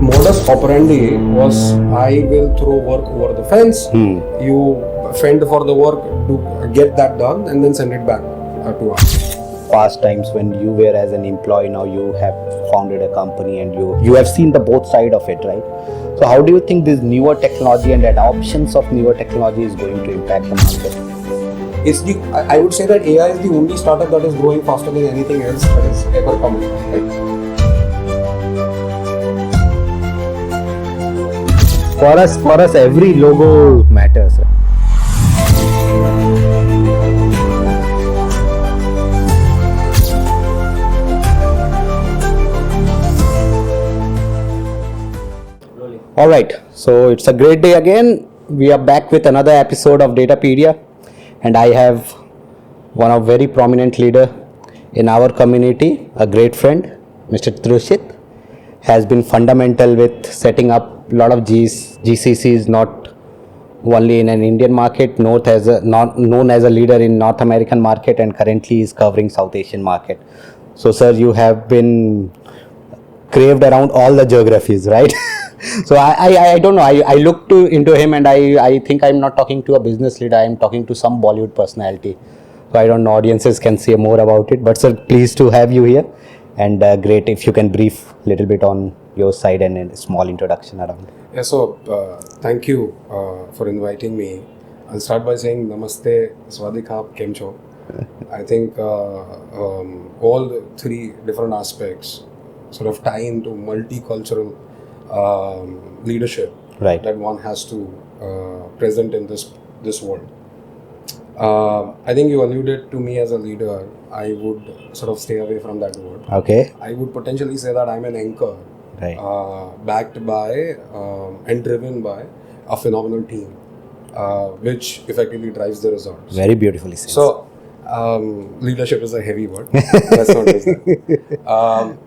modus operandi was I will throw work over the fence, you fend for the work to get that done and then send it back to us. Past times when you were as an employee, now you have founded a company and you have seen the both side of it, right? So how do you think this newer technology and adoptions of newer technology is going to impact the market? I would say that AI is the only startup that is growing faster than anything else that is ever coming. Right? For us, every logo matters. Right? All right, so it's a great day again. We are back with another episode of Datapedia, and I have one of very prominent leader in our community, a great friend, Mr. Trushit, has been fundamental with setting up a lot of GCCs, not only in an Indian market, known as a leader in North American market, and currently is covering South Asian market. So, sir, you have been craved around all the geographies, right? So I don't know. I looked into him and I think I'm not talking to a business leader. I'm talking to some Bollywood personality. So I don't know. Audiences can say more about it. But sir, pleased to have you here. And great if you can brief a little bit on your side and a small introduction around. Yeah. So thank you for inviting me. I'll start by saying Namaste, Swadikap, Kemcho. I think all the three different aspects sort of tie into multicultural leadership, right, that one has to present in this world. I think you alluded to me as a leader. I would sort of stay away from that word. Okay. I would potentially say that I'm an anchor, right, backed by and driven by a phenomenal team, which effectively drives the results. Very beautifully said. So leadership is a heavy word. Let's not use that.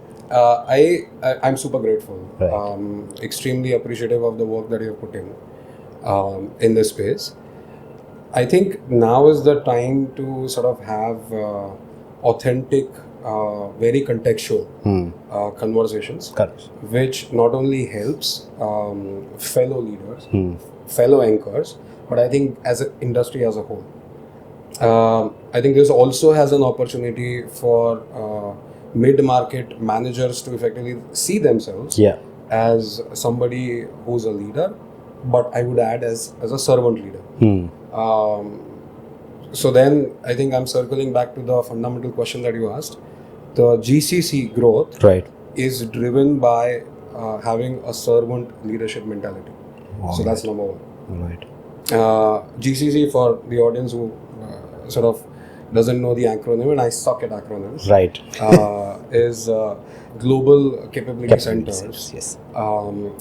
I'm super grateful, right, extremely appreciative of the work that you have put in this space. I think now is the time to sort of have authentic, very contextual conversations, correct, which not only helps fellow leaders, fellow anchors, but I think as an industry as a whole. I think this also has an opportunity for mid-market managers to effectively see themselves as somebody who's a leader, but I would add as a servant leader. So then I think I'm circling back to the fundamental question that you asked. The GCC growth, right, is driven by having a servant leadership mentality. All so right. That's number one. All right. GCC, for the audience who sort of doesn't know the acronym, and I suck at acronyms, right, is Global Capability Centers, yes,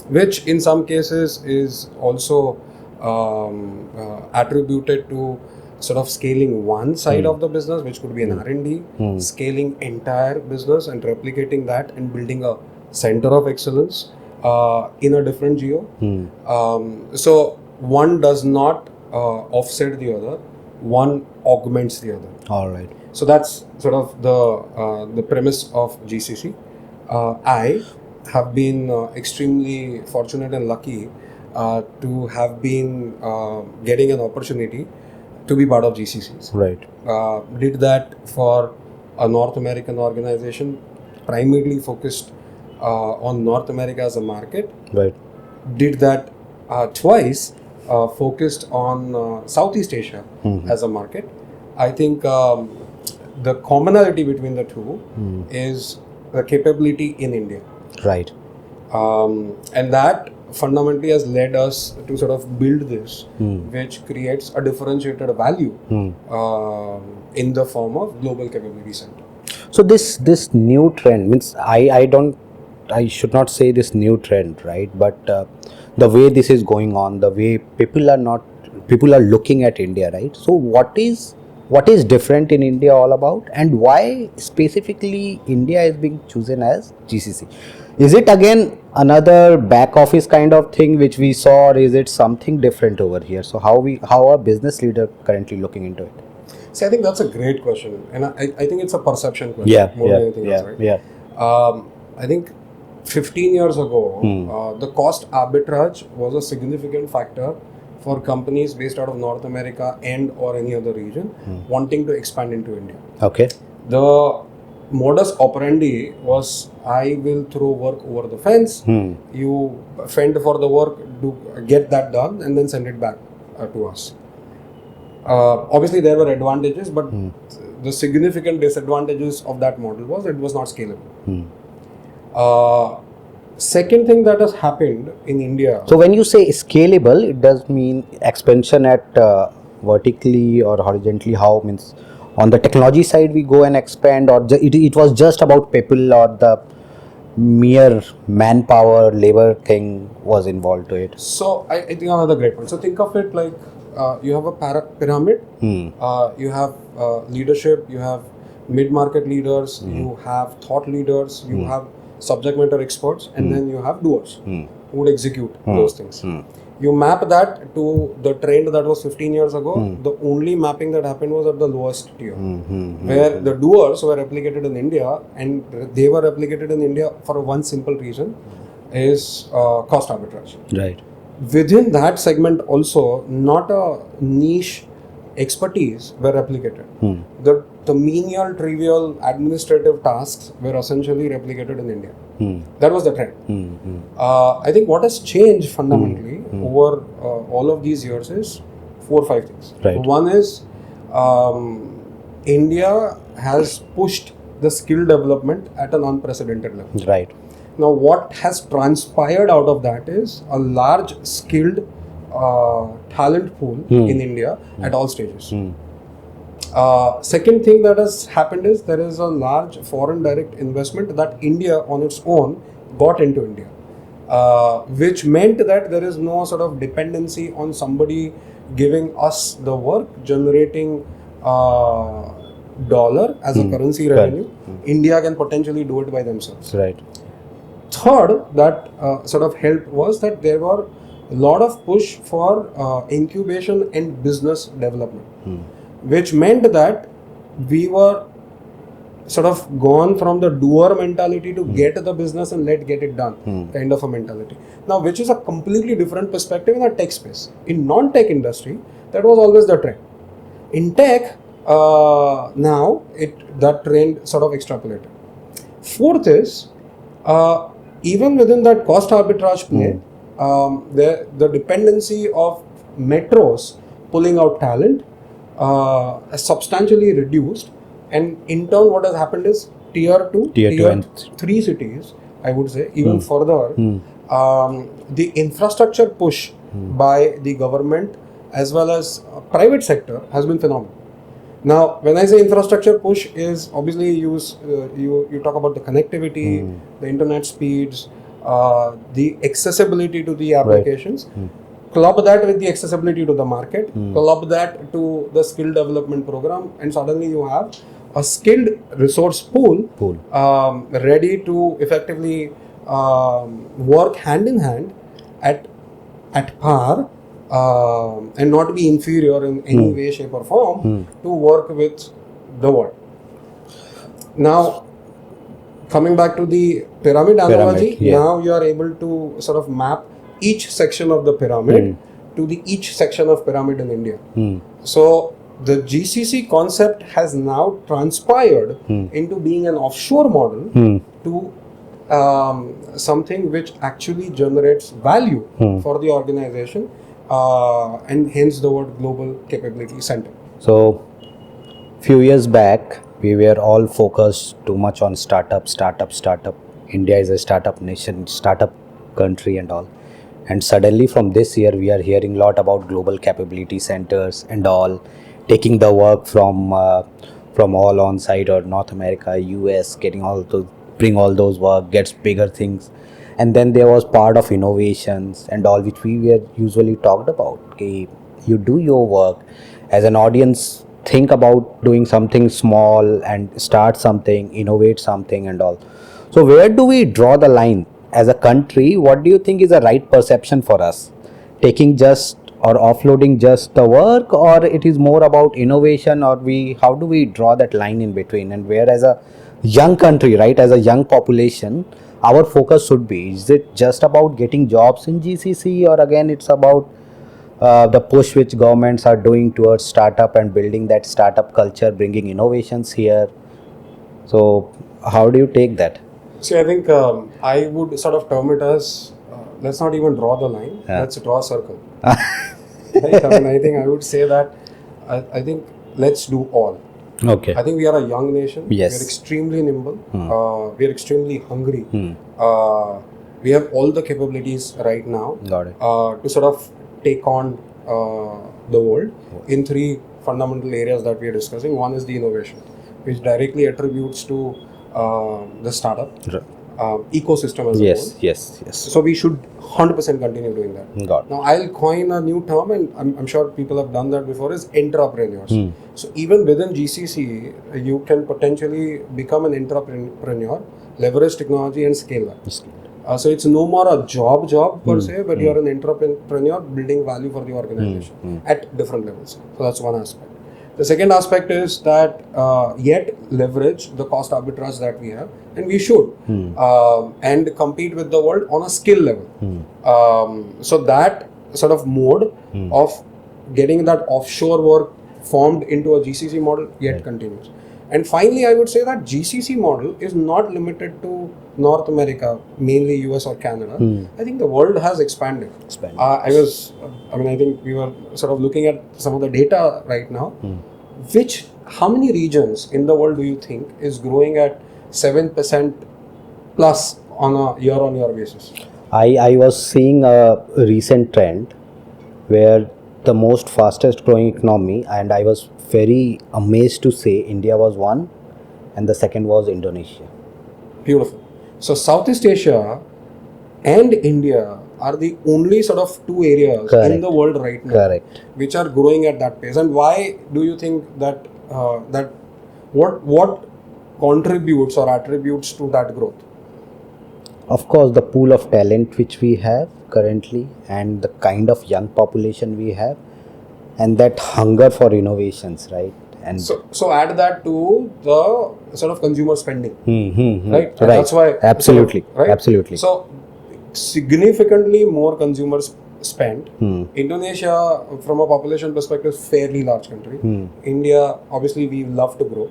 which in some cases is also attributed to sort of scaling one side of the business, which could be an R&D, scaling entire business and replicating that and building a center of excellence in a different geo. So one does not offset the other, one augments the other. All right. So that's sort of the premise of GCC. I have been extremely fortunate and lucky to have been getting an opportunity to be part of GCCs. Right. Did that for a North American organization, primarily focused on North America as a market. Right. Did that twice, focused on Southeast Asia as a market. I think the commonality between the two is the capability in India. Right. And that fundamentally has led us to sort of build this, which creates a differentiated value in the form of Global Capability Center. So this new trend means I should not say this new trend, right? But the way this is going on, the way people are looking at India, right? So what is different in India all about, and why specifically India is being chosen as GCC? Is it again another back office kind of thing which we saw, or is it something different over here? So how are business leader currently looking into it? See, I think that's a great question, and I think it's a perception question more than anything else, right? Yeah. I think 15 years ago, the cost arbitrage was a significant factor for companies based out of North America and or any other region wanting to expand into India. Okay. The modus operandi was, I will throw work over the fence, you fend for the work, get that done, and then send it back to us. Obviously, there were advantages, but the significant disadvantages of that model was it was not scalable. Second thing that has happened in India. So when you say scalable, it does mean expansion at vertically or horizontally. How means on the technology side we go and expand, or it was just about people, or the mere manpower labor thing was involved to it. So I think another great point. So think of it like you have a pyramid. You have leadership. You have mid-market leaders. You have thought leaders. You have subject matter experts, and then you have doers who would execute those things. You map that to the trend that was 15 years ago. The only mapping that happened was at the lowest tier, where the doers were replicated in India, and they were replicated in India for one simple reason, is cost arbitrage. Right. Within that segment also, not a niche expertise were replicated. The menial, trivial administrative tasks were essentially replicated in India. That was the trend. I think what has changed fundamentally over all of these years is 4 or 5 things. Right. One is India has pushed the skill development at an unprecedented level. Right. Now, what has transpired out of that is a large skilled talent pool in India at all stages. Second thing that has happened is there is a large foreign direct investment that India on its own got into India, which meant that there is no sort of dependency on somebody giving us the work, generating dollar as a currency revenue. India can potentially do it by themselves. Right. Third, that sort of helped was that there were a lot of push for incubation and business development, which meant that we were sort of gone from the doer mentality to get the business and get it done kind of a mentality. Now, which is a completely different perspective in the tech space. In non-tech industry, that was always the trend. In tech, now that trend sort of extrapolated. Fourth is, even within that cost arbitrage play, the dependency of metros pulling out talent has substantially reduced, and in turn what has happened is tier 2 and 3 cities, I would say, even further, the infrastructure push by the government as well as private sector has been phenomenal. Now, when I say infrastructure push, is obviously you talk about the connectivity, the internet speeds, the accessibility to the applications. Club that with the accessibility to the market, club that to the skill development program, and suddenly you have a skilled resource pool. Ready to effectively work hand in hand at par, and not be inferior in any way, shape or form to work with the world. Now, coming back to the pyramid analogy, now you are able to sort of map each section of the pyramid to the each section of pyramid in India. So the GCC concept has now transpired into being an offshore model to something which actually generates value for the organization, and hence the word global capability center. So few years back we were all focused too much on startup. India is a startup nation, startup country and all. And suddenly from this year we are hearing a lot about global capability centers and all, taking the work from all on site or North America, US, getting all to bring all those work, gets bigger things. And then there was part of innovations and all, which we were usually talked about. Okay, you do your work as an audience, think about doing something small and start something, innovate something and all. So where do we draw the line as a country? What do you think is the right perception for us? Taking just or offloading just the work, or it is more about innovation, or how do we draw that line in between? And where as a young country, right, as a young population, our focus should be? Is it just about getting jobs in GCC, or again it's about the push which governments are doing towards startup and building that startup culture, bringing innovations here? So how do you take that? See, I think I would sort of term it as let's not even draw the line, let's draw a circle. Right? I mean, I think I would say that I think let's do all. Okay. I think we are a young nation. Yes. We are extremely nimble. We are extremely hungry. We have all the capabilities right now Got it. to sort of take on the world in three fundamental areas that we are discussing. One is the innovation, which directly attributes to the startup ecosystem as a whole. Yes. So we should 100% continue doing that. Got it. Now I'll coin a new term, and I'm sure people have done that before, is entrepreneurs. So even within GCC, you can potentially become an entrepreneur, leverage technology and scale that. So it's no more a job per se, but you're an entrepreneur building value for the organization at different levels. So that's one aspect. The second aspect is that yet leverage the cost arbitrage that we have, and we should, and compete with the world on a skill level. So that sort of mode of getting that offshore work formed into a GCC model yet continues. And finally, I would say that GCC model is not limited to North America, mainly US or Canada. I think the world has expanded. I think we were sort of looking at some of the data right now. How many regions in the world do you think is growing at 7% plus on a year-on-year basis? I was seeing a recent trend where the most fastest growing economy, and I was very amazed to say India was one and the second was Indonesia. Beautiful. So Southeast Asia and India are the only sort of two areas in the world right now which are growing at that pace. And why do you think that what contributes or attributes to that growth? Of course, the pool of talent which we have currently, and the kind of young population we have, and that hunger for innovations, right? And so add that to the sort of consumer spending, right? And that's why absolutely, right? Absolutely. So significantly more consumers spend. Indonesia, from a population perspective, fairly large country. India, obviously, we love to grow.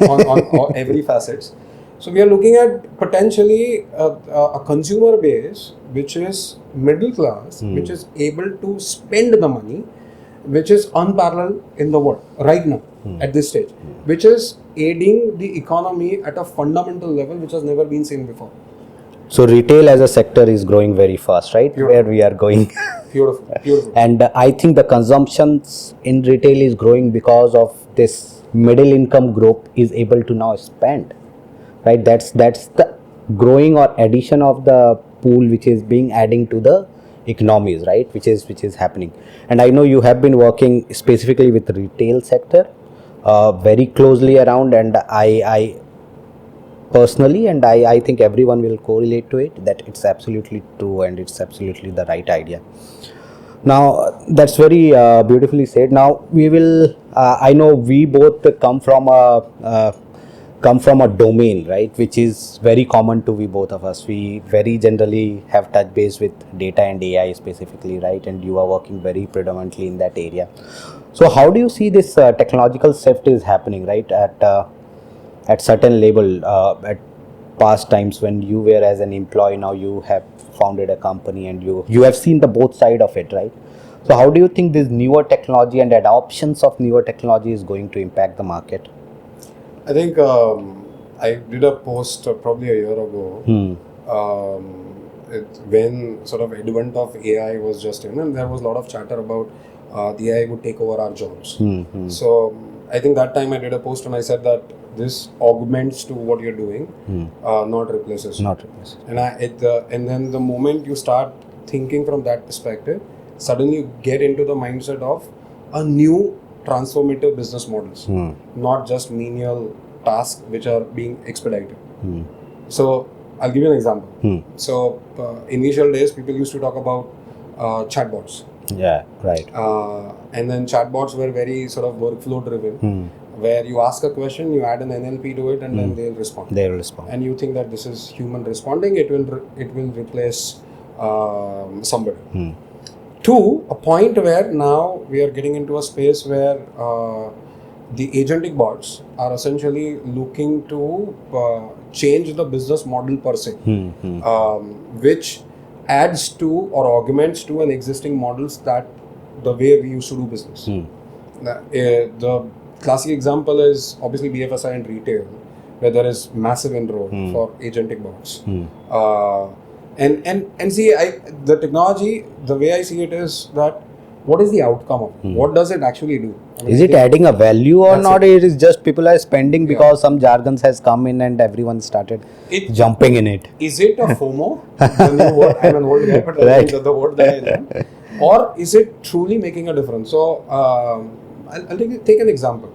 On every facets. So we are looking at potentially a consumer base which is middle class, which is able to spend the money, which is unparalleled in the world right now at this stage, which is aiding the economy at a fundamental level which has never been seen before. So retail as a sector is growing very fast, right? Beautiful. Where we are going. Beautiful. And I think the consumptions in retail is growing because of this middle income group is able to now spend, right? That's the growing or addition of the pool which is being adding to the economies, right? Which is happening. And I know you have been working specifically with the retail sector very closely around, and I personally, and I think everyone will correlate to it, that it's absolutely true and it's absolutely the right idea. Now that's very beautifully said. Now we will I know we both come from a domain, right, which is very common to we both of us. We very generally have touch base with data and AI specifically, right, and you are working very predominantly in that area. So how do you see this technological shift is happening, right, at certain level, at past times when you were as an employee, now you have founded a company and you have seen the both side of it, right? So how do you think this newer technology and adoptions of newer technology is going to impact the market? I think I did a post probably a year ago when sort of advent of AI was just in, and there was a lot of chatter about the AI would take over our jobs. So I think that time I did a post and I said that this augments to what you're doing, not replaces. And then the moment you start thinking from that perspective, suddenly you get into the mindset of a new transformative business models, not just menial tasks which are being expedited. So I'll give you an example. So initial days, people used to talk about chatbots. Yeah, right. And then chatbots were very sort of workflow driven. where you ask a question, you add an NLP to it, and then they'll respond. They'll respond. And you think that this is human responding, it will replace somebody. To a point where now we are getting into a space where the agentic bots are essentially looking to change the business model per se, which adds to or augments to an existing models that the way we used to do business. The classic example is obviously BFSI and retail, where there is massive inroad for agentic bots. And see, the technology, the way I see it is that what is the outcome of it? What does it actually do? I mean, Is it adding a value or not? It is just people are spending because some jargons has come in and everyone started jumping in it. Is it a FOMO? The new word, I'm an old guy, but Right. the word that I learned. Or is it truly making a difference? So I'll take an example.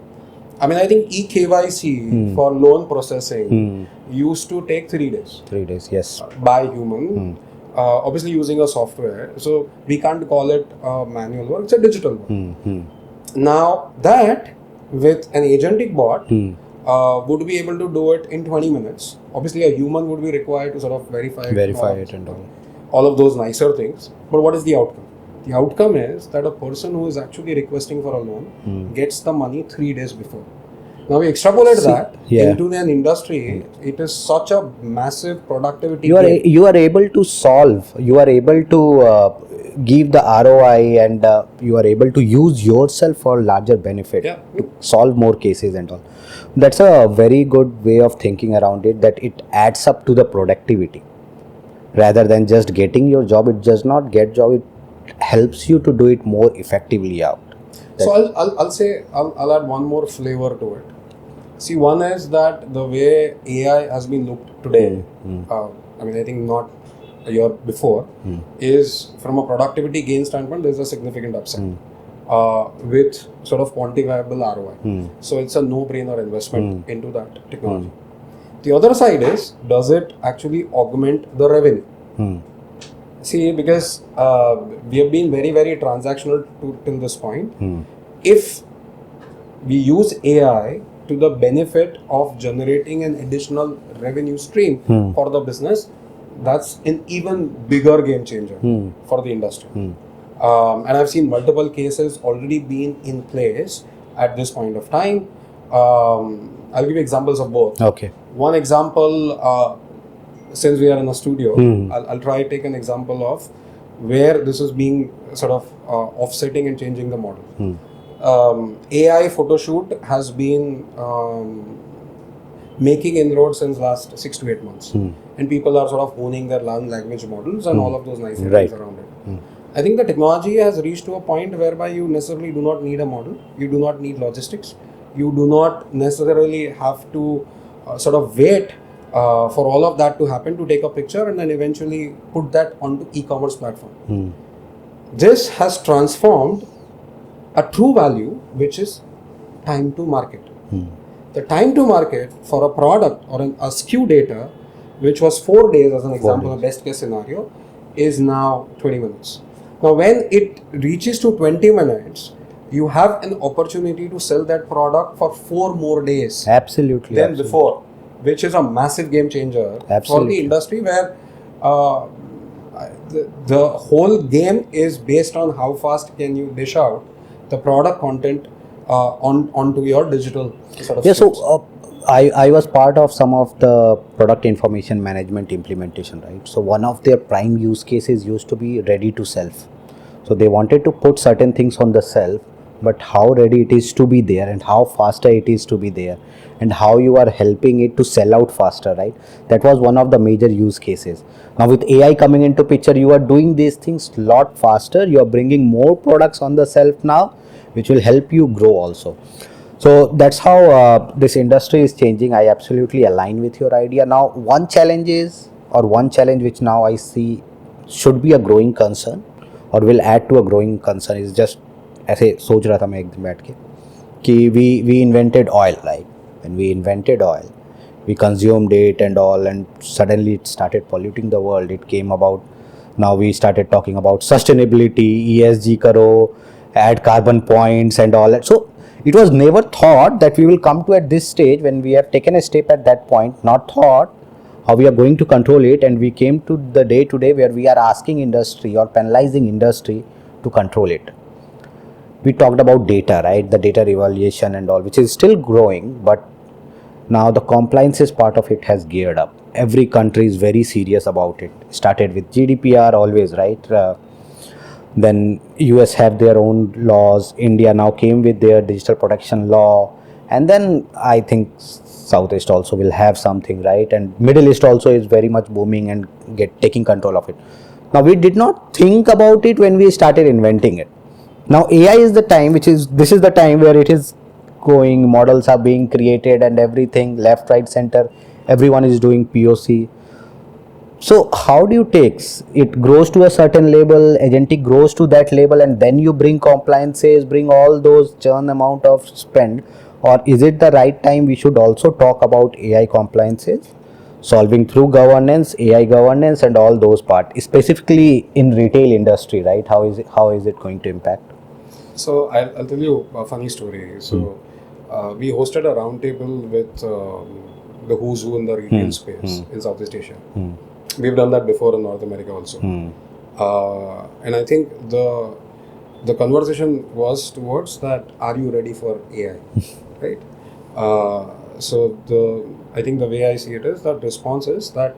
I mean, I think eKYC for loan processing used to take 3 days. 3 days, yes. By human. Obviously using a software, so we can't call it a manual work, it's a digital work. Now that with an agentic bot would be able to do it in 20 minutes. Obviously a human would be required to sort of verify it and all of those nicer things. But what is the outcome? The outcome is that a person who is actually requesting for a loan gets the money 3 days before. Now we extrapolate that into an industry, it is such a massive productivity. You are able to solve, you are able to give the ROI, and you are able to use yourself for larger benefit to solve more cases and all. That's a very good way of thinking around it, that it adds up to the productivity. Rather than just getting your job, it does not get job, it helps you to do it more effectively out. So I'll add one more flavor to it. See, one is that the way AI has been looked today, I mean, I think not a year before, is from a productivity gain standpoint, there's a significant upside with sort of quantifiable ROI. So it's a no-brainer investment into that technology. The other side is, does it actually augment the revenue? See, because we have been very, very transactional till this point. If we use AI to the benefit of generating an additional revenue stream for the business, that's an even bigger game changer for the industry. And I've seen multiple cases already being in place at this point of time. I'll give you examples of both. Okay. One example, since we are in a studio, I'll try to take an example of where this is being sort of offsetting and changing the model. AI photo shoot has been making inroads since last 6 to 8 months, and people are sort of honing their language models and all of those nice things around it. I think the technology has reached to a point whereby you necessarily do not need a model, you do not need logistics, you do not necessarily have to sort of wait for all of that to happen to take a picture and then eventually put that onto e-commerce platform. This has transformed a true value, which is time to market. The time to market for a product or a SKU data, which was 4 days as an example, a best case scenario, is now 20 minutes. Now, when it reaches to 20 minutes, you have an opportunity to sell that product for 4 more days. Absolutely. Than before, which is a massive game changer for the industry, where the whole game is based on how fast can you dish out the product content onto your digital sort of space. So I was part of some of the product information management implementation, right? So one of their prime use cases used to be ready to shelf. So they wanted to put certain things on the shelf, but how ready it is to be there and how faster it is to be there and how you are helping it to sell out faster, right? That was one of the major use cases. Now with AI coming into picture, you are doing these things a lot faster. You are bringing more products on the shelf now, which will help you grow also. So that's how this industry is changing. I absolutely align with your idea. Now one challenge which now I see should be a growing concern or will add to a growing concern is just, ऐसे सोच रहा था मैं एक दिन बैठ के कि we invented oil, right? When we invented oil, we consumed it and all, and suddenly it started polluting the world. It came about, now we started talking about sustainability, ESG karo, add carbon points and all that. So It was never thought that we will come to at this stage when we have taken a step at that point, not thought how we are going to control it, and we came to the day today where we are asking industry or penalizing industry to control it. We talked about data, right? The data revaluation and all, which is still growing, but now the compliances part of it has geared up. Every country is very serious about it. Started with GDPR always, right? Then US have their own laws. India now came with their digital protection law, and then I think Southeast also will have something, right? And Middle East also is very much booming and taking control of it. Now we did not think about it when we started inventing it. Now AI is the time, this is the time where it is going, models are being created and everything, left, right, center, everyone is doing POC. So how do you take it? Grows to a certain level, agentic grows to that level, and then you bring compliances, bring all those churn amount of spend, or is it the right time we should also talk about AI compliances, solving through governance, AI governance, and all those parts, specifically in retail industry, right? How is it going to impact? So I'll tell you a funny story. So we hosted a roundtable with the who's who in the retail space in Southeast Asia. We've done that before in North America also. And I think the conversation was towards that, are you ready for AI? Right? I think the way I see it is that response is that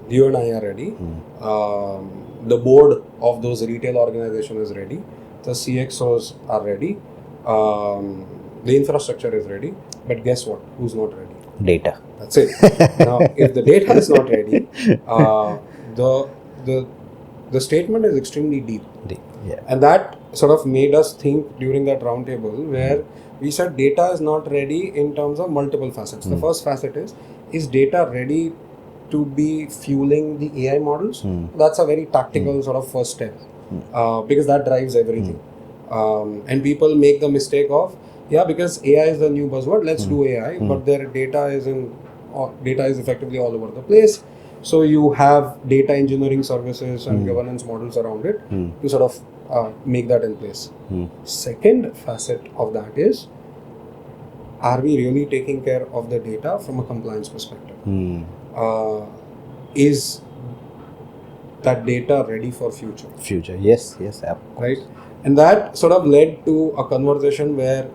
you and I are ready. The board of those retail organization is ready. The CXOs are ready. The infrastructure is ready. But guess what? Who's not ready? Data. That's it. Now, if the data is not ready, the statement is extremely deep. Yeah. And that sort of made us think during that roundtable where we said data is not ready in terms of multiple facets. The first facet is data ready to be fueling the AI models? That's a very tactical sort of first step because that drives everything. And people make the mistake of, because AI is the new buzzword, let's do AI, but their data is effectively all over the place. So you have data engineering services and governance models around it to sort of make that in place. Second facet of that is, are we really taking care of the data from a compliance perspective? Is that data ready for future? Future, yes, right? And that sort of led to a conversation where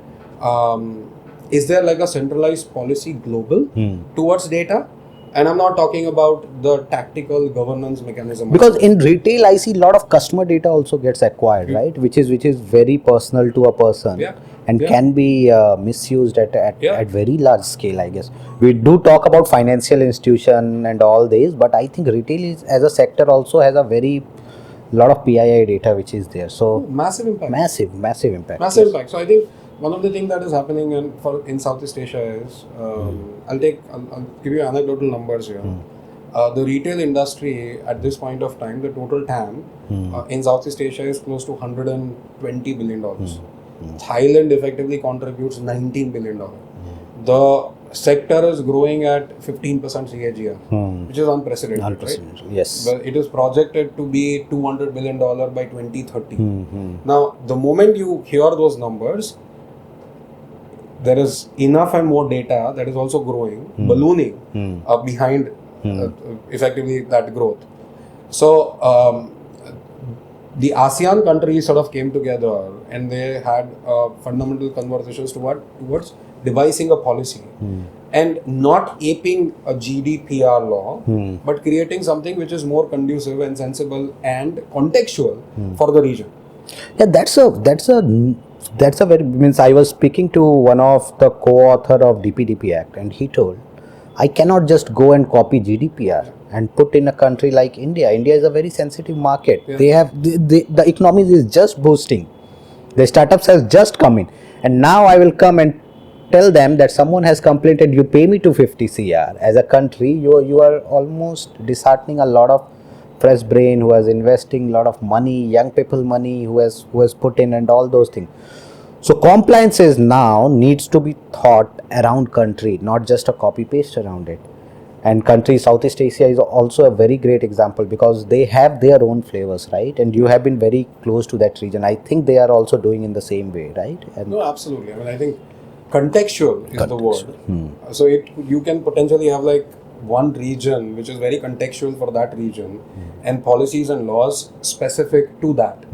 is there like a centralized policy global towards data? And I'm not talking about the tactical governance mechanism. Because in retail, I see a lot of customer data also gets acquired, right? Which is very personal to a person, and can be misused at very large scale. I guess we do talk about financial institution and all this, but I think retail is, as a sector, also has a very lot of PII data which is there. So massive impact. Massive impact. Massive impact. So I think one of the things that is happening in Southeast Asia is, I'll give you anecdotal numbers here. The retail industry at this point of time, the total TAM in Southeast Asia is close to $120 billion. Thailand effectively contributes $19 billion. The sector is growing at 15% CAGR, which is unprecedented, right? Yes. But it is projected to be $200 billion by 2030. Now, the moment you hear those numbers, there is enough and more data that is also growing, ballooning behind effectively that growth. So the ASEAN countries sort of came together and they had fundamental conversations towards devising a policy and not aping a GDPR law, but creating something which is more conducive and sensible and contextual for the region. Yeah, that's a very, means I was speaking to one of the co-author of DPDP Act, and he told, I cannot just go and copy GDPR and put in a country like India. India is a very sensitive market. They have the economy is just boosting. The startups has just come in, and now I will come and tell them that someone has complained, you pay me 250 CR. As a country, you are almost disheartening a lot of fresh brain who is investing a lot of money, young people money who has put in, and all those things. So compliances now needs to be thought around country, not just a copy paste around it. And countries, Southeast Asia is also a very great example because they have their own flavors, right? And you have been very close to that region. I think they are also doing in the same way, right? And No, absolutely. I mean, I think contextual is the word. So you can potentially have like one region which is very contextual for that region, and policies and laws specific to that,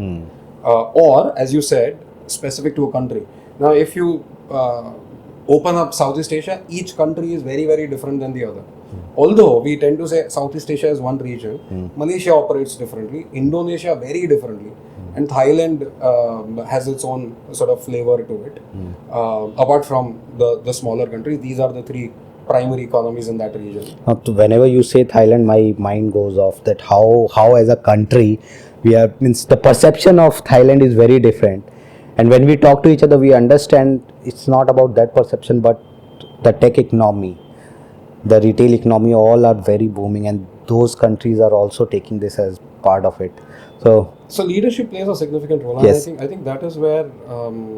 or as you said, specific to a country. Now, if you open up Southeast Asia, each country is very, very different than the other. Although we tend to say Southeast Asia is one region, Malaysia operates differently, Indonesia very differently, and Thailand has its own sort of flavor to it. Apart from the smaller countries, these are the three primary economies in that region. Whenever you say Thailand, my mind goes off that how as a country we are, means the perception of Thailand is very different, and when we talk to each other, we understand it's not about that perception, but the tech economy, the retail economy, all are very booming, and those countries are also taking this as part of it. So leadership plays a significant role. Yes. And I think that is where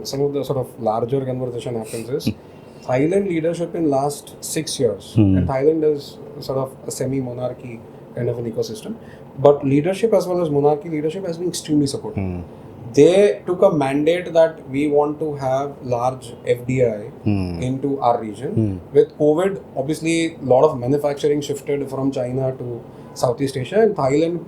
some of the sort of larger conversation happens is Thailand leadership in last 6 years. And Thailand is sort of a semi-monarchy kind of an ecosystem. But leadership as well as monarchy leadership has been extremely supportive. They took a mandate that we want to have large FDI into our region. With COVID, obviously, a lot of manufacturing shifted from China to Southeast Asia, and Thailand,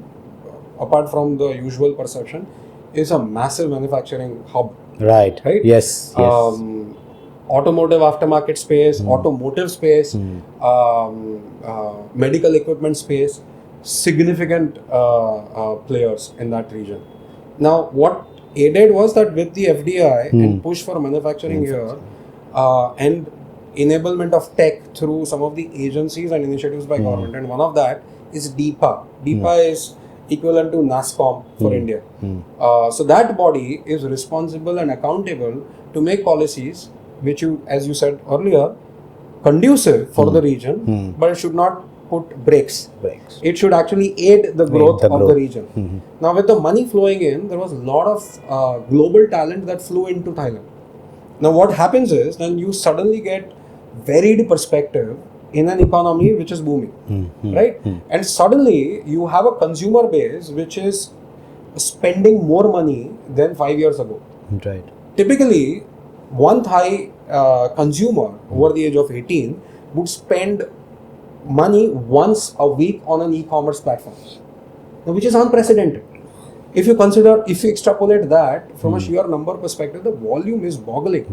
apart from the usual perception, is a massive manufacturing hub. Right. Yes. Automotive aftermarket space, automotive space, medical equipment space, significant players in that region. Now, what aided was that with the FDI and push for manufacturing here and enablement of tech through some of the agencies and initiatives by government, and one of that is DIPA. DIPA is equivalent to NASSCOM for India. So that body is responsible and accountable to make policies which, you, as you said earlier, conducive for the region, but it should not put brakes. It should actually aid the growth of the region. Now, with the money flowing in, there was a lot of global talent that flew into Thailand. Now, what happens is then you suddenly get varied perspective in an economy which is booming, right? And suddenly you have a consumer base which is spending more money than 5 years ago. Right. Typically, one Thai consumer over the age of 18 would spend money once a week on an e-commerce platform, now, which is unprecedented. If you extrapolate that from a sheer number perspective, the volume is boggling.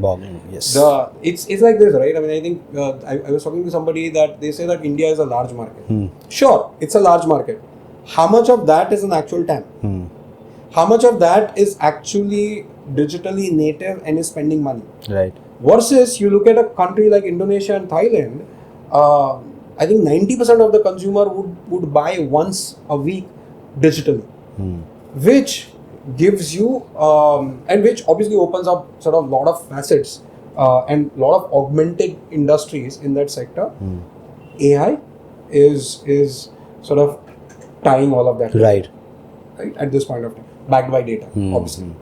Yes. It's like this, right? I mean, I think I was talking to somebody that they say that India is a large market. Sure, it's a large market. How much of that is an actual TAM? How much of that is actually digitally native and is spending money? Right. Versus you look at a country like Indonesia and Thailand, I think 90% of the consumer would buy once a week digitally, which gives you, and which obviously opens up sort of lot of facets and lot of augmented industries in that sector. AI is sort of tying all of that Right. At this point of time, backed by data, obviously.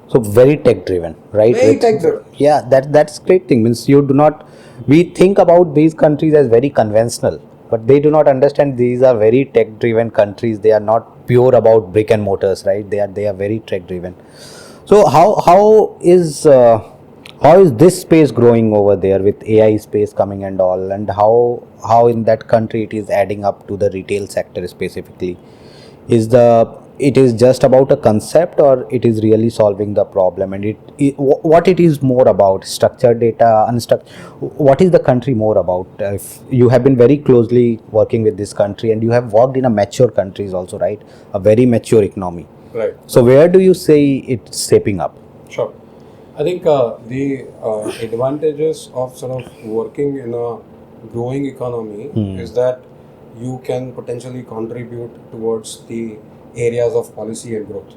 So very tech driven, right? Very tech driven. Yeah, that's great thing. Means you do not, we think about these countries as very conventional, but they do not understand these are very tech driven countries. They are not pure about brick and mortars, right? They are very tech driven. So how is this space growing over there with AI space coming and all, and how in that country it is adding up to the retail sector specifically? It is just about a concept, or it is really solving the problem, and what it is more about, structured data, unstructured, what is the country more about? If you have been very closely working with this country, and you have worked in a mature countries also, right? A very mature economy. Right. So where do you say it's shaping up? Sure. I think the advantages of sort of working in a growing economy is that you can potentially contribute towards the areas of policy and growth.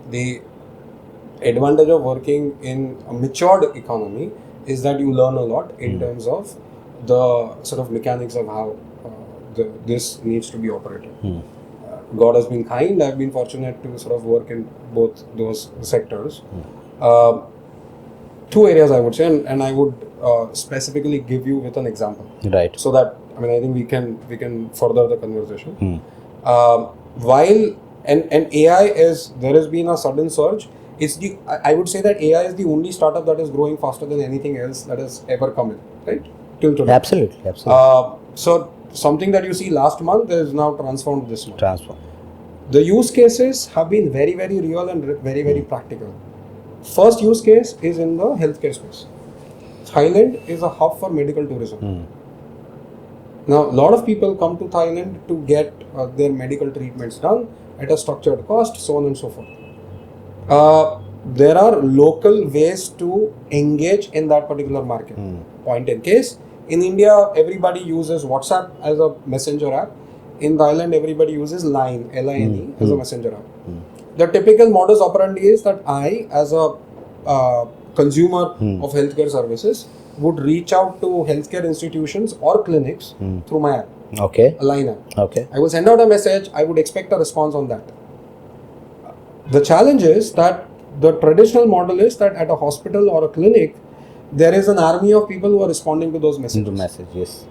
The advantage of working in a matured economy is that you learn a lot in terms of the sort of mechanics of how this needs to be operated. God has been kind. I've been fortunate to sort of work in both those sectors. Two areas I would say, and I would specifically give you with an example, Right. so that I mean, I think we can further the conversation. While and AI is, there has been a sudden surge. It's the, I would say that AI is the only startup that is growing faster than anything else that has ever come in, right? Till today. Absolutely. So something that you see last month is now transformed this month. Transform. The use cases have been very, very real and very, very practical. First use case is in the healthcare space. Thailand is a hub for medical tourism. Now, a lot of people come to Thailand to get their medical treatments done at a structured cost, so on and so forth. There are local ways to engage in that particular market. Point in case, in India, everybody uses WhatsApp as a messenger app. In Thailand, everybody uses Line, Line, as a messenger app. The typical modus operandi is that I, as a consumer of healthcare services, would reach out to healthcare institutions or clinics through my app. Okay. A Line app. Okay. I will send out a message. I would expect a response on that. The challenge is that the traditional model is that at a hospital or a clinic, there is an army of people who are responding to those messages. Yes.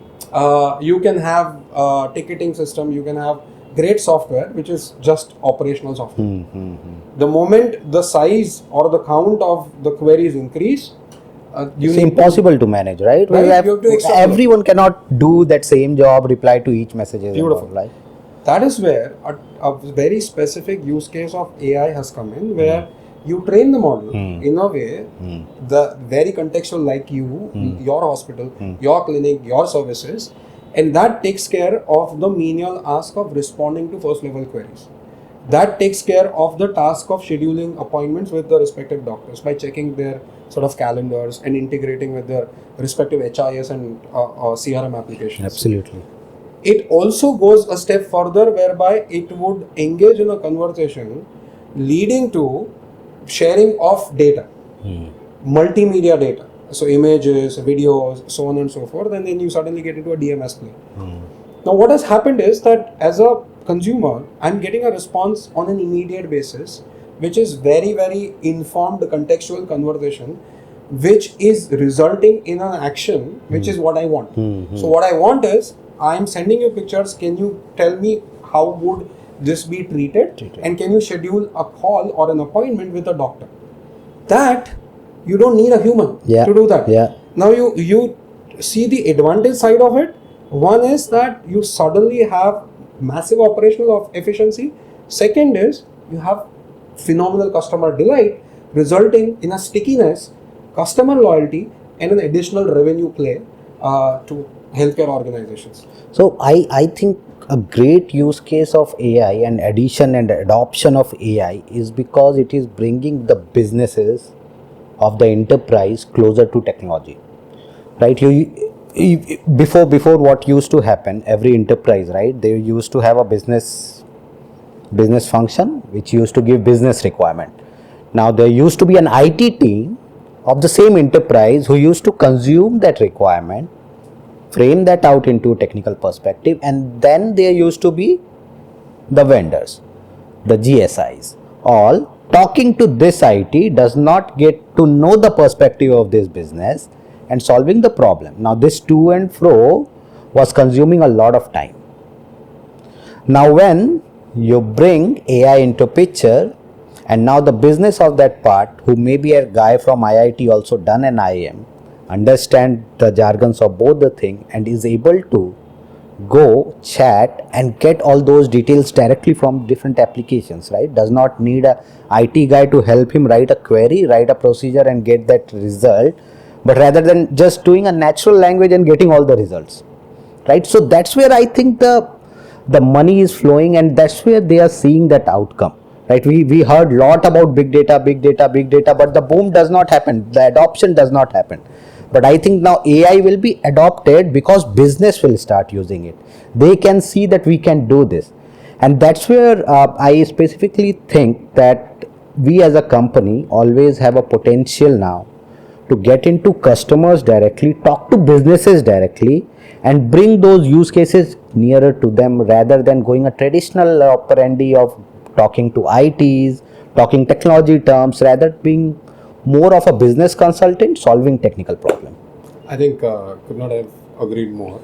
You can have a ticketing system, you can have great software, which is just operational software. The moment the size or the count of the queries increase, it's impossible to manage, right? Right? You have to everyone cannot do that same job, reply to each message. Beautiful. Right? That is where a very specific use case of AI has come in, where you train the model in a way, the very contextual, like you, your hospital, your clinic, your services, and that takes care of the menial ask of responding to first level queries. That takes care of the task of scheduling appointments with the respective doctors by checking their sort of calendars and integrating with their respective HIS and CRM applications. Absolutely. It also goes a step further, whereby it would engage in a conversation leading to sharing of data, multimedia data, so images, videos, so on and so forth, and then you suddenly get into a DMS play. Now what has happened is that as a consumer, I'm getting a response on an immediate basis, which is very, very informed contextual conversation, which is resulting in an action, which is what I want. So what I want is, I'm sending you pictures, can you tell me how would this be treated, and can you schedule a call or an appointment with a doctor? That you don't need a human to do that. Now you see the advantage side of it. One is that you suddenly have massive operational efficiency. Second is you have phenomenal customer delight, resulting in a stickiness, customer loyalty, and an additional revenue play to healthcare organizations. So I think a great use case of AI and addition and adoption of AI is because it is bringing the businesses of the enterprise closer to technology, right? Before what used to happen, every enterprise, right, they used to have a business function which used to give business requirement. Now there used to be an IT team of the same enterprise who used to consume that requirement, frame that out into a technical perspective, and then there used to be the vendors, the GSIs, all talking to this IT does not get to know the perspective of this business and solving the problem. Now this to and fro was consuming a lot of time. Now when you bring AI into picture, and now the business of that part, who may be a guy from IIT also done an IIM, understand the jargons of both the thing, and is able to go chat and get all those details directly from different applications, right? Does not need a IT guy to help him write a query, write a procedure and get that result, but rather than just doing a natural language and getting all the results, right? So that's where I think the money is flowing, and that's where they are seeing that outcome, right? We heard lot about big data, but the boom does not happen, the adoption does not happen. But I think now AI will be adopted because business will start using it. They can see that we can do this. And that's where I specifically think that we as a company always have a potential now to get into customers directly, talk to businesses directly, and bring those use cases nearer to them, rather than going a traditional operandi of talking to ITs, talking technology terms, rather being more of a business consultant solving technical problem. I think could not have agreed more.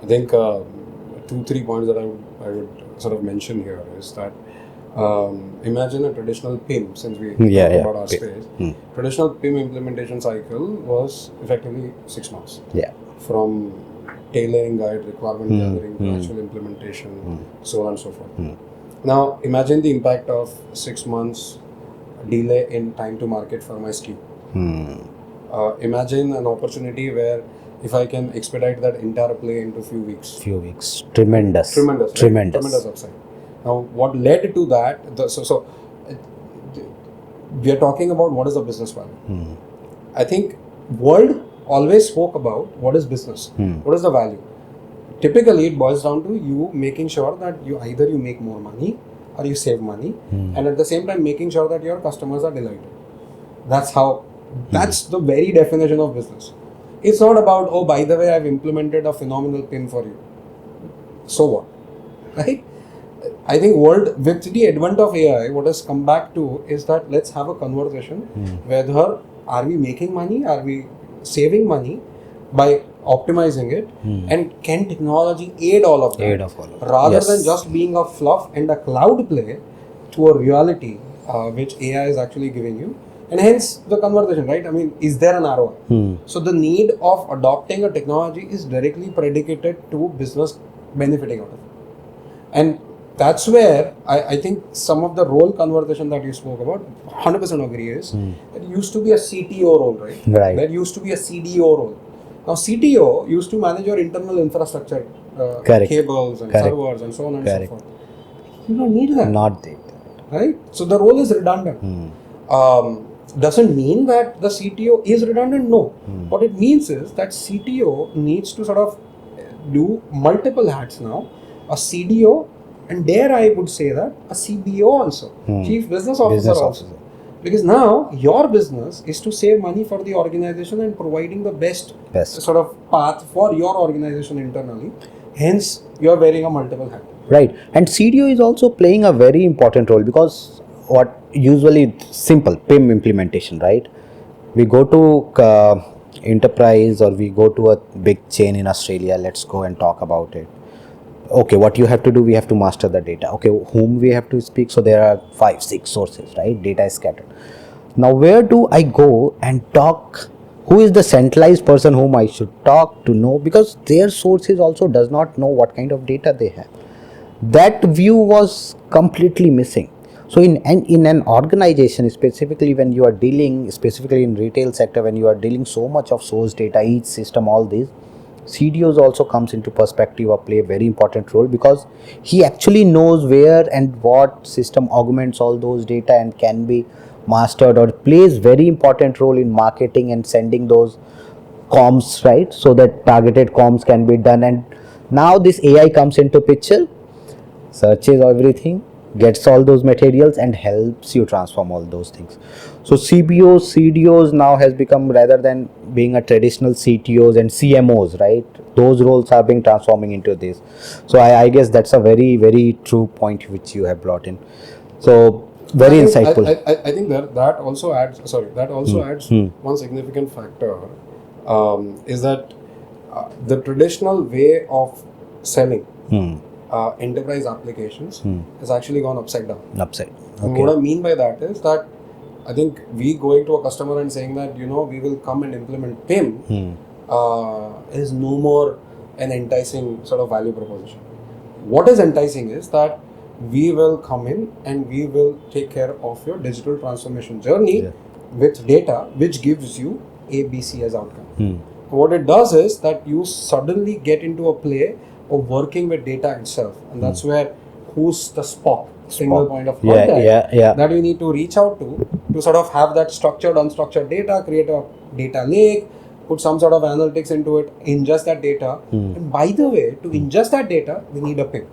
I think 2-3 points that I would sort of mention here is that imagine a traditional PIM, since we Yeah, talked yeah, about our PIM. space. Traditional PIM implementation cycle was effectively 6 months. Yeah. From tailoring guide, requirement gathering, to actual implementation, so on and so forth. Now, imagine the impact of 6 months delay in time to market for my SKU. Imagine an opportunity where if I can expedite that entire play into few weeks. Tremendous. Tremendous, right? Tremendous upside. Now, what led to that? We are talking about what is the business value. I think world always spoke about what is business, what is the value. Typically, it boils down to you making sure that you either you make more money or you save money, and at the same time making sure that your customers are delighted. That's the very definition of business. It's not about, oh, by the way, I've implemented a phenomenal PIN for you. So what? Right? I think with the advent of AI, what has come back to is that let's have a conversation whether are we making money, are we saving money by optimizing it, and can technology aid all of that rather Yes. than just being a fluff and a cloud play to a reality which AI is actually giving you. And hence the conversation, right? I mean, is there an ROI? So the need of adopting a technology is directly predicated to business benefiting out of it. And that's where I think some of the role conversation that you spoke about, 100% agree is that used to be a CTO role, right? Right. There used to be a CDO role. Now CTO used to manage your internal infrastructure, Correct. cables and Correct. servers and so on and Correct. so forth. You don't need that. Not that. Right? So the role is redundant. Doesn't mean that the CTO is redundant. No. What it means is that CTO needs to sort of do multiple hats now. A CDO, and there I would say that a CBO also, Chief Business Officer also. Because now your business is to save money for the organization and providing the best sort of path for your organization internally. Hence, you are wearing a multiple hat. Right. And CDO is also playing a very important role, because what usually simple PIM implementation, right? We go to enterprise, or we go to a big chain in Australia. Let's go and talk about it. Okay, what you have to do, we have to master the data. Okay, whom we have to speak? So there are 5-6 sources, right? Data is scattered. Now where do I go and talk? Who is the centralized person whom I should talk to know? Because their sources also does not know what kind of data they have. That view was completely missing. So in an organization, specifically when you are dealing, specifically in retail sector, when you are dealing so much of source data, each system, all these, CDOs also comes into perspective or play a very important role, because he actually knows where and what system augments all those data and can be mastered, or plays very important role in marketing and sending those comms, right? So that targeted comms can be done. And now this AI comes into picture, searches everything, gets all those materials and helps you transform all those things. So CDOs now has become, rather than being a traditional CTOs and CMOs, right? Those roles are being transforming into this. So I guess that's a very, very true point which you have brought in. So very insightful. I think that also adds. Sorry, that also adds one significant factor. Is that the traditional way of selling enterprise applications has actually gone upside down. Okay. And what I mean by that is that I think we going to a customer and saying that we will come and implement PIM is no more an enticing sort of value proposition. What is enticing is that we will come in and we will take care of your digital transformation journey with data which gives you ABC as outcome. What it does is that you suddenly get into a play of working with data itself, and that's where who's the Spock, single point of contact that you need to reach out to sort of have that structured, unstructured data, create a data lake, put some sort of analytics into it, ingest that data. And by the way, to ingest that data, we need a PIM.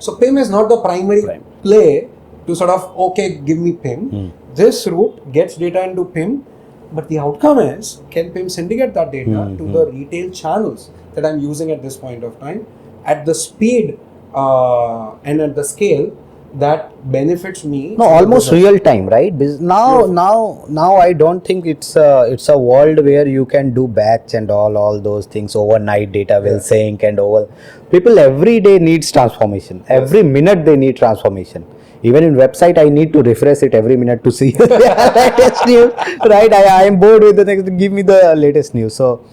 So PIM is not the primary play to sort of, okay, give me PIM. This route gets data into PIM, but the outcome is, can PIM syndicate that data to the retail channels that I'm using at this point of time, at the speed and at the scale that benefits me. No, almost real time, right? Now I don't think it's a world where you can do batch and all those things overnight. Data will sync and all. People every day needs transformation. Every minute they need transformation. Even in website, I need to refresh it every minute to see the latest news. Right? I am bored with the next. Give me the latest news. So,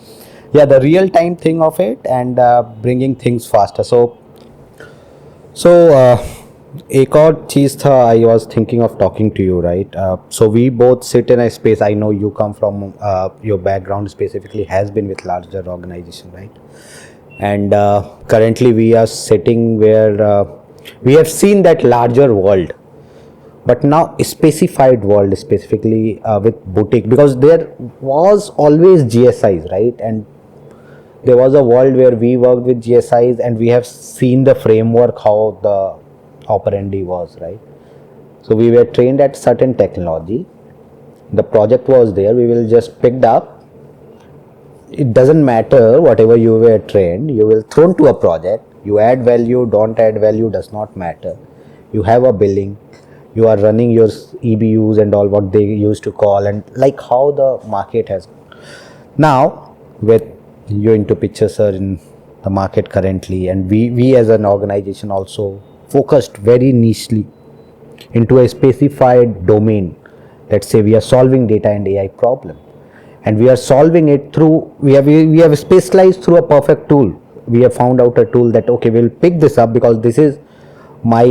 yeah, the real time thing of it and bringing things faster. So, एक और चीज़ था I was thinking of talking to you, right? So we both sit in a space. I know you come from your background specifically has been with larger organization, right? And currently we are sitting where we have seen that larger world, but now a specified world specifically with boutique, because there was always GSIs, right? And there was a world where we worked with GSIs and we have seen the framework, how the operandi was, right? So we were trained at certain technology. The project was there. We will just picked up. It doesn't matter whatever you were trained. You will thrown to a project. You add value, don't add value, does not matter. You have a billing. You are running your EBUs and all what they used to call, and like how the market has. Now with you into picture, sir, in the market currently, and we as an organization also focused very nichely into a specified domain. Let's say we are solving data and AI problem, and we are solving it through we have specialized through a perfect tool. We have found out a tool that okay, we'll pick this up because this is my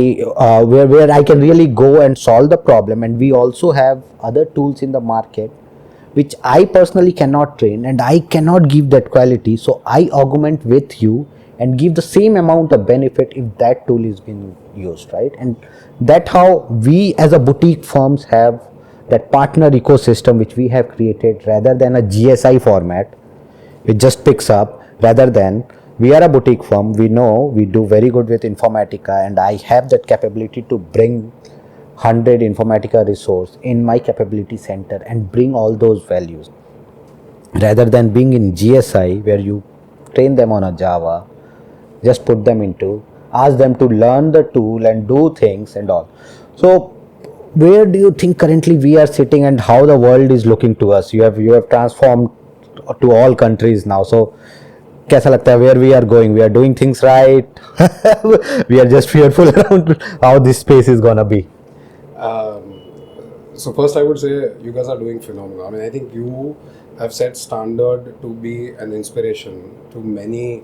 where I can really go and solve the problem. And we also have other tools in the market which I personally cannot train and I cannot give that quality, so I augment with you and give the same amount of benefit if that tool is being used, right? And that's how we as a boutique firms have that partner ecosystem which we have created, rather than a GSI format which just picks up. Rather than we are a boutique firm, we know we do very good with Informatica, and I have that capability to bring 100 Informatica resource in my capability center and bring all those values, rather than being in GSI where you train them on a Java, just put them into, ask them to learn the tool and do things and all. So where do you think currently we are sitting and how the world is looking to us? You have transformed to all countries now, so कैसा लगता है where we are going? We are doing things right. We are just fearful around how this space is gonna be. So first I would say you guys are doing phenomenal. I mean, I think you have set standard to be an inspiration to many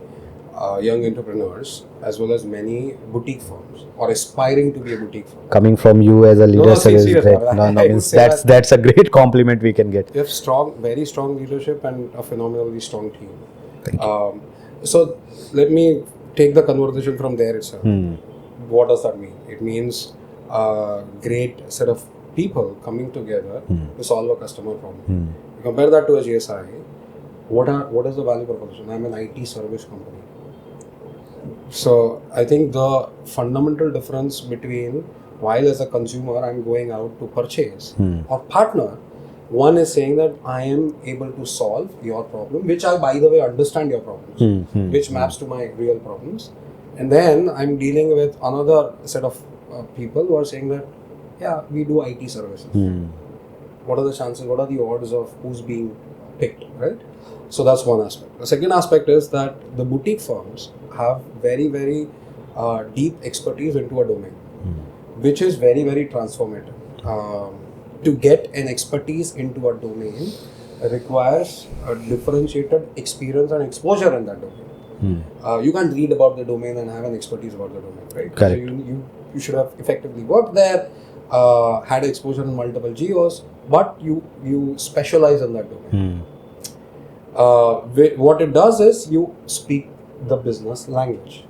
young entrepreneurs as well as many boutique firms or aspiring to be a boutique firm. Coming from you as a leader, sir, is serious, great. man. No, I would means say that's a great compliment we can get. You have very strong leadership and a phenomenally strong team. Thank you. So let me take the conversation from there itself. What does that mean? It means a great set of people coming together to solve a customer problem. You compare that to a GSI. What is the value proposition? I'm an IT service company. So I think the fundamental difference between while as a consumer I'm going out to purchase or partner, one is saying that I am able to solve your problem, which I, by the way, understand your problems, which maps to my real problems. And then I'm dealing with another set of people who are saying that, yeah, we do IT services. What are the chances? What are the odds of who's being picked, right? So that's one aspect. The second aspect is that the boutique firms have very, very deep expertise into a domain, which is very, very transformative. To get an expertise into a domain requires a differentiated experience and exposure in that domain. You can't read about the domain and have an expertise about the domain, right? Correct. So you should have effectively worked there, had exposure in multiple geos, but you specialize in that domain. What it does is you speak the business language.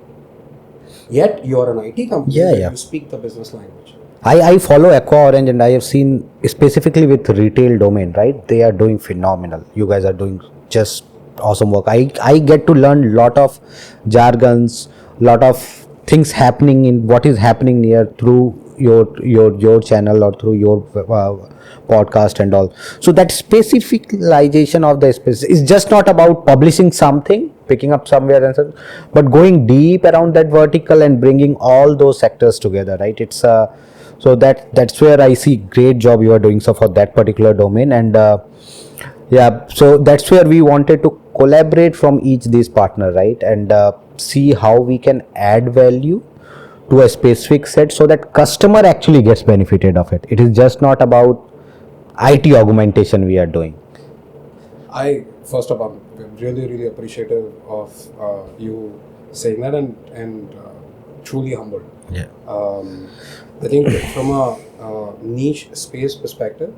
Yet you are an IT company, you speak the business language. I follow Aqua Orange and I have seen specifically with retail domain, right? They are doing phenomenal. You guys are doing just awesome work. I get to learn lot of jargons, lot of things happening in what is happening near through your channel or through your podcast and all. So that specificalization of the space is just not about publishing something picking up somewhere and but going deep around that vertical and bringing all those sectors together, right? It's so that's where I see great job you are doing so for that particular domain. And yeah, so that's where we wanted to collaborate from each these partner, right? And see how we can add value to a specific set so that customer actually gets benefited of it. It is just not about IT augmentation we are doing. I first of all, I'm really appreciative of you saying that, and truly humbled. Yeah. I think from a niche space perspective,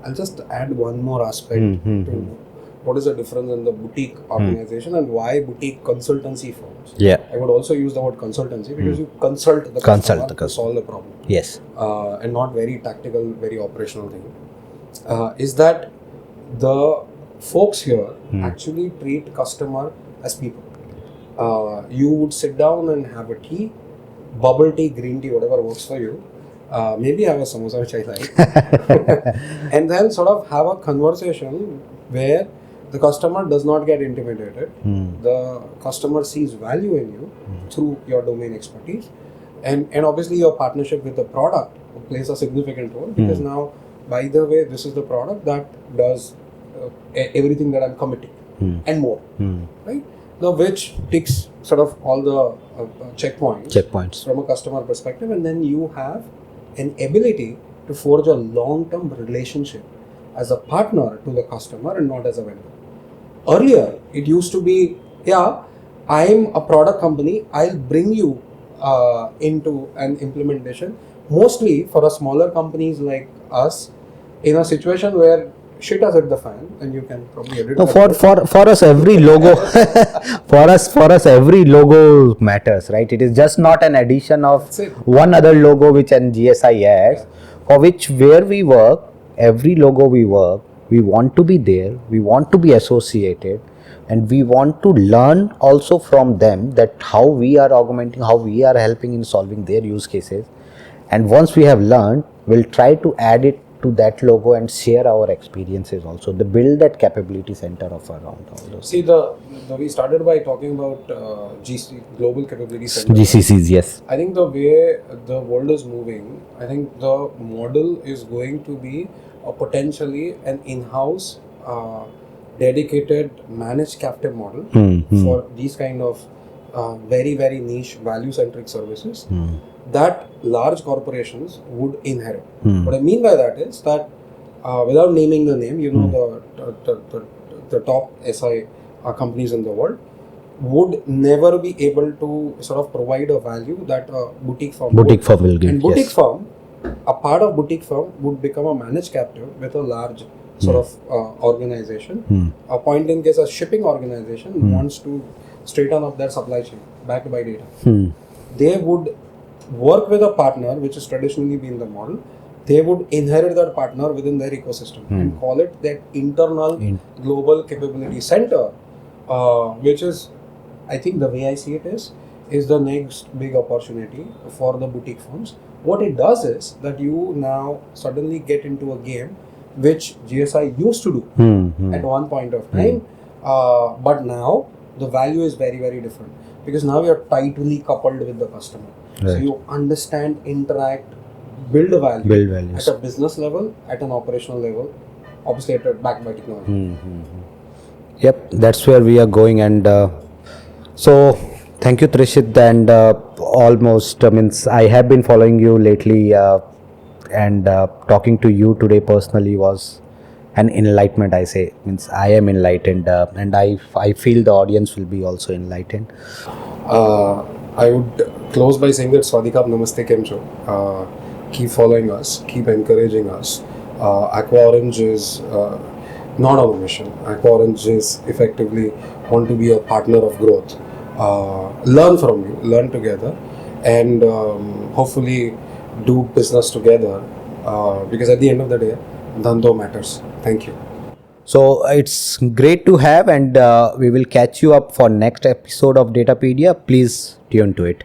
I'll just add one more aspect to what is the difference in the boutique organization and why boutique consultancy firms. Yeah. I would also use the word consultancy because you consult the customer to solve the problem. Yes. And not very tactical, very operational thing. Is that the folks here actually treat customer as people. You would sit down and have a tea, bubble tea, green tea, whatever works for you. Maybe have a samosa, which I like, and then sort of have a conversation where the customer does not get intimidated. The customer sees value in you through your domain expertise, and obviously your partnership with the product plays a significant role because now, by the way, this is the product that does everything that I'm committing and more, right? Now, which ticks sort of all the checkpoints from a customer perspective, and then you have an ability to forge a long-term relationship as a partner to the customer and not as a vendor. Earlier, it used to be, yeah, I'm a product company, I'll bring you into an implementation, mostly for a smaller companies like us, in a situation where shit has hit the fan, and you can probably edit. No, for us every logo for us every logo matters, right? It is just not an addition of one other logo which an GSI adds, for which where we work, every logo we work, we want to be there, we want to be associated, and we want to learn also from them that how we are augmenting, how we are helping in solving their use cases. And once we have learned, we'll try to add it to that logo and share our experiences also. They build that capability center of around all those. See, we started by talking about GC, Global Capability Center. GCCs, yes. I think the way the world is moving, I think the model is going to be potentially an in-house dedicated managed captive model for these kind of very niche value-centric services that large corporations would inherit. What I mean by that is that without naming the name, you know, the top SI companies in the world would never be able to sort of provide a value that a boutique firm will give. And boutique firm, a part of boutique firm would become a managed captive with a large sort of organization. A point in case a shipping organization wants to straighten up their supply chain backed by data. They would work with a partner, which has traditionally been the model. They would inherit that partner within their ecosystem and call it that internal global capability center, which is, I think the way I see it is the next big opportunity for the boutique firms. What it does is that you now suddenly get into a game which GSI used to do at one point of time, but now the value is very different because now you are tightly coupled with the customer. Right. So you understand, interact, build values at a business level, at an operational level, obviously backed by technology. Yep, that's where we are going. And so thank you, Trushit. And almost means I have been following you lately, and talking to you today personally was an enlightenment. I say means I am enlightened, and I feel the audience will be also enlightened. I would close by saying that Swadikap Namaste Kemcho. Keep following us, keep encouraging us. Aqua Orange is not on a mission. Aqua Orange is effectively want to be a partner of growth. Learn from you, learn together, and hopefully do business together because at the end of the day, Dhando matters. Thank you. So it's great to have, and we will catch you up for next episode of Datapedia. Please tune to it.